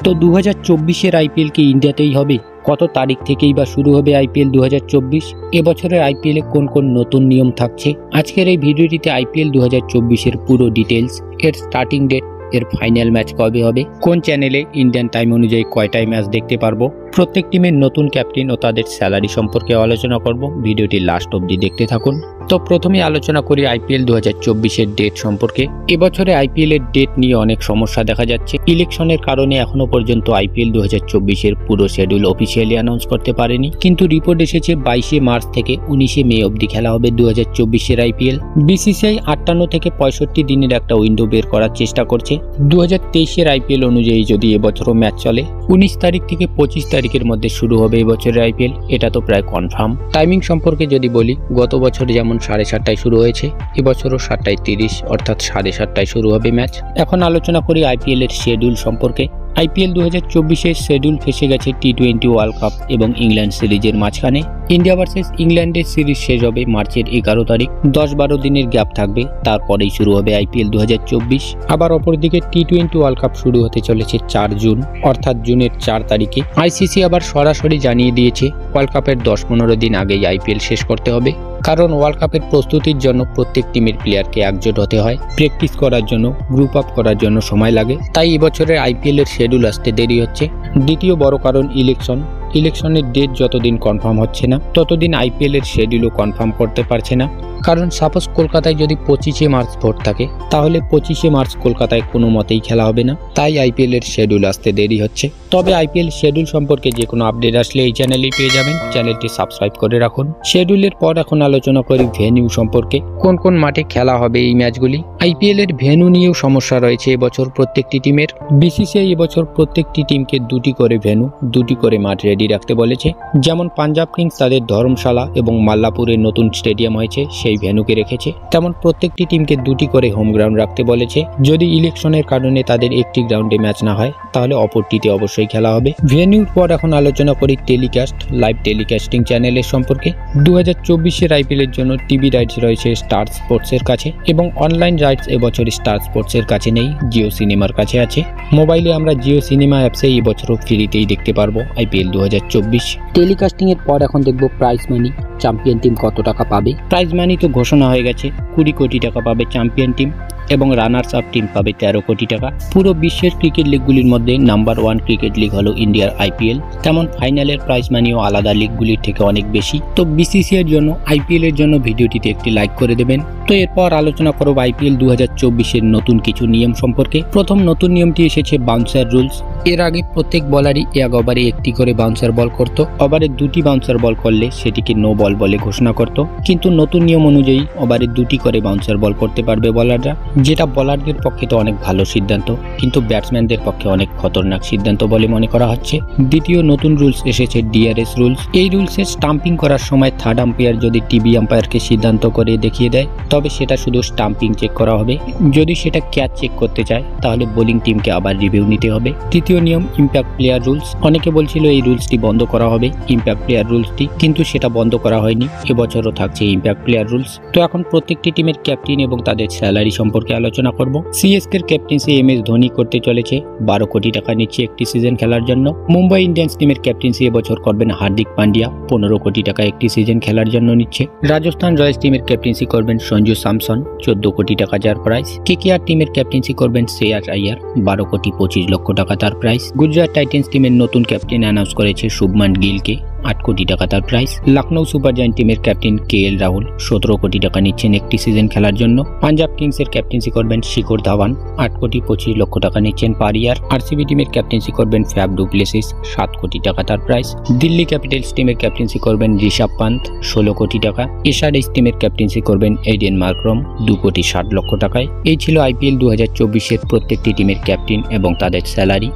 তো 2024-এর আইপিএল কি ইন্ডিয়াতেই হবে? কত তারিখ থেকেই বা শুরু হবে আইপিএল 2024? এবছরের আইপিএল এ কোন কোন নতুন নিয়ম থাকছে? আজকের এই ভিডিওটিতে আইপিএল 2024-এর পুরো ডিটেলস, এর স্টার্টিং ডেট, এর ফাইনাল ম্যাচ কবে হবে, কোন চ্যানেলে ইন্ডিয়ান টাইম অনুযায়ী কয়টায় ম্যাচ দেখতে পারবো, প্রত্যেক টিমের নতুন ক্যাপ্টেন ও তাদের স্যালারি সম্পর্কে আলোচনা করব। ভিডিওটি লাস্ট অবধি দেখতে থাকুন। তো প্রথমে আলোচনা করি আইপিএল 2024-এর ডেট সম্পর্কে। এবছরে আইপিএল এর ডেট নিয়ে অনেক সমস্যা দেখা যাচ্ছে। ইলেকশনের কারণে এখনো পর্যন্ত আইপিএল 2024-এর পুরো শিডিউল অফিসিয়ালি অ্যানাউন্স করতে পারেনি, কিন্তু রিপোর্ট এসেছে 22শে মার্চ থেকে 19শে মে অবধি খেলা হবে 2024-এর আইপিএল। বিসিসিআই 58 থেকে 65 দিনের একটা উইন্ডো বের করার চেষ্টা করছে। 2023-এর আইপিএল অনুযায়ী যদি এবছরও ম্যাচ চলে, 19 তারিখ থেকে 25 তারিখের মধ্যে শুরু হবে এবছরের আইপিএল, এটা তো প্রায় কনফার্ম। টাইমিং সম্পর্কে যদি বলি, গত বছর যেমন 7:30টায় শুরু হয়েছে, এবছরও 7:30 অর্থাৎ 7:30টায় শুরু হবে ম্যাচ। এখন আলোচনা করি আইপিএল এর শিডিউল সম্পর্কে। আইপিএল 2024-এর শিডিউল ফেসে গেছে টি20 ওয়ার্ল্ড কাপ এবং ইংল্যান্ড সিরিজের মাঝখানে। ইন্ডিয়া ভার্সেস ইংল্যান্ডের সিরিজ শেষ হবে মার্চের 11 তারিখ। 10-12 দিনের গ্যাপ থাকবে, তারপরেই শুরু হবে আইপিএল 2024। আবার অপরদিকে টি20 ওয়ার্ল্ড কাপ শুরু হতে চলেছে 4 জুন, অর্থাৎ জুনের 4 তারিখে। আইসিসি আবার সরাসরি জানিয়ে দিয়েছে ওয়ার্ল্ড কাপের 10-15 দিন আগেই আইপিএল শেষ করতে হবে, কারণ ওয়ার্ল্ড কাপের প্রস্তুতির জন্য প্রত্যেক টিমের প্লেয়ারকে একজোট হতে হয়। প্র্যাকটিস করার জন্য, গ্রুপ আপ করার জন্য সময় লাগে, তাই এবছরের আইপিএল এর শিডিউল আসতে দেরি হচ্ছে। দ্বিতীয় বড় কারণ ইলেকশনের ডেট যতদিন কনফার্ম হচ্ছে না, ততদিন আইপিএল এর শিডিউলও কনফার্ম করতে পারছে না। কারণ সাপোজ কলকাতায় যদি 25শে মার্চ ভোট থাকে, তাহলে 25শে মার্চ কলকাতায় কোনো মতেই খেলা হবে না, তাই আইপিএল এর শিডিউল আসতে দেরি হচ্ছে। তবে আইপিএল শিডিউল সম্পর্কে যে কোনো আপডেট আসলে এই চ্যানেলেই পেয়ে যাবেন, চ্যানেলটি সাবস্ক্রাইব করে রাখুন। শিডিউলের পর এখন আলোচনা করি ভেন্যু সম্পর্কে, কোন কোন মাঠে খেলা হবে এই ম্যাচগুলি। আইপিএল এর ভেন্যু নিয়েও সমস্যা রয়েছে এবছর প্রত্যেকটি টিমের। বিসিসিআই এবছর প্রত্যেকটি টিমকে 2টি করে ভেন্যু, 2টি করে মাঠ রেডি রাখতে বলেছে। যেমন পাঞ্জাব কিংস তাদের ধর্মশালা এবং মাল্লাপুরের নতুন স্টেডিয়াম হয়েছে, সেই ভেন্যুকে রেখেছে। তেমন প্রত্যেকটি টিমকে 2টি করে হোম গ্রাউন্ড রাখতে বলেছে। যদি ইলেকশনের কারণে তাদের একটি গ্রাউন্ডে ম্যাচ না হয়, তাহলে অপরটিতে অবশ্যই খেলা হবে। ভেন্যুর পর এখন আলোচনা করি টেলিকাস্ট, লাইভ টেলিকাস্টিং চ্যানেলের সম্পর্কে। 2024-এর আইপিএল এর জন্য টিভি রাইটস রয়েছে স্টার স্পোর্টসের কাছে, এবং অনলাইন রাইটস এবছর স্টার স্পোর্টসের কাছে নেই, জিও সিনেমার কাছে আছে। মোবাইলে আমরা জিও সিনেমা অ্যাপসে এই বছরও ফ্রিতেই দেখতে পারবো আইপিএল 2024। টেলিকাস্টিং এর পর এখন দেখবো প্রাইজ মানি, চ্যাম্পিয়ন টিম কত টাকা পাবে। প্রাইজ মানি তো ঘোষণা হয়ে গেছে, 20 কোটি টাকা পাবে চ্যাম্পিয়ন টিম, এবং রানার্স আপ টিম পাবে 13 কোটি টাকা। পুরো বিশ্বের ক্রিকেট লিগগুলির মধ্যে নাম্বার 1 ক্রিকেট লিগ হলো ইন্ডিয়ার আইপিএল, তেমন ফাইনালের প্রাইজ মানিও আলাদা লিগগুলির থেকে অনেক বেশি। তো বিসিসিআই এর জন্য, আইপিএল এর জন্য ভিডিওটিতে একটি লাইক করে দেবেন। তো এরপর আলোচনা করব আইপিএল 2024-এর নতুন কিছু নিয়ম সম্পর্কে। প্রথম নতুন নিয়মটি এসেছে বাউন্সার রুলস। এর আগে প্রত্যেক বলারই এক ওভারে একটি করে বাউন্সার বল করত। ওভারে 2টি বাউন্সার বল করলে সেটিকে নো বল বলে ঘোষণা করত, কিন্তু নতুন নিয়ম অনুযায়ী ওভারে 2টি করে বাউন্সার বল করতে পারবে বলাররা, যেটা বলারদের পক্ষে তো অনেক ভালো সিদ্ধান্ত, কিন্তু ব্যাটসম্যানদের পক্ষে অনেক খতরনাক সিদ্ধান্ত বলে মনে করা হচ্ছে। দ্বিতীয় নতুন রুলস এসেছে ডিআরএস রুলস। এই রুলসে স্টাম্পিং করার সময় থার্ড আম্পায়ার যদি টিভি আম্পায়ারকে সিদ্ধান্ত করে দেখিয়ে দেয়, তবে সেটা শুধু স্টাম্পিং চেক করা হবে। যদি সেটা ক্যাচ চেক করতে চায়, তাহলে বোলিং টিমকে আবার রিভিউ নিতে হবে। তৃতীয় নিয়ম ইম্প্যাক্ট প্লেয়ার রুলস। অনেকে বলছিল এই রুলসটি বন্ধ করা হবে, ইম্প্যাক্ট প্লেয়ার রুলসটি, কিন্তু সেটা বন্ধ করা হয়নি। এবছরও থাকছে ইম্প্যাক্ট প্লেয়ার রুলস। তো এখন প্রত্যেকটি টিমের ক্যাপ্টেন এবং তাদের স্যালারি সম্পর্কে আলোচনা করব। সিএসকে এর ক্যাপ্টেন্সি এমএস ধোনি করতে চলেছে, 12 কোটি টাকা নিচ্ছে একটি সিজন খেলার জন্য। মুম্বাই ইন্ডিয়ান্স টিমের ক্যাপ্টেন্সি এবছর করবেন হার্দিক পান্ডিয়া, 15 কোটি টাকা একটি সিজন খেলার জন্য নিচ্ছে। রাজস্থান রয়্যালস টিমের ক্যাপ্টেন্সি করবেন সঞ্জু স্যামসন, 14 কোটি টাকা যার প্রাইস। কেকেআর টিমের ক্যাপ্টেন্সি করবেন শ্রেয়াস আইয়ার, 12 কোটি 25 লক্ষ টাকা তার প্রাইস। গুজরাট টাইটেন্স টিমের নতুন ক্যাপ্টেন অ্যানাউন্স করেছে শুভমান গিলকে, 8 কোটি টাকা তার প্রাইস। লখনৌ সুপার জায়ান্ট টিমের ক্যাপ্টেন কেএল রাহুল, 17 কোটি টাকা নিচ্ছেন একটি সিজন খেলার জন্য। পাঞ্জাব কিংসের ক্যাপ্টেন্সি করবেন শিখর ধাওয়ান, 8 কোটি 25 লক্ষ টাকা নিচ্ছেন পার ইয়ার। আরসিবি টিমের ক্যাপ্টেন্সি করবেন ফ্যাব ডু প্লেসিস, 7 কোটি টাকা তার প্রাইস। দিল্লি ক্যাপিটালস টিমের ক্যাপ্টেন্সি করবেন ঋষভ পান্ত, 16 কোটি টাকা। এসআরএইচ টিমের ক্যাপ্টেন্সি করবেন এইডেন মার্ক্রম, 2 কোটি 60 লক্ষ টাকায়। এই ছিল আইপিএল 2024-এর প্রত্যেকটি টিমের ক্যাপ্টেন এবং তাদের স্যালারি।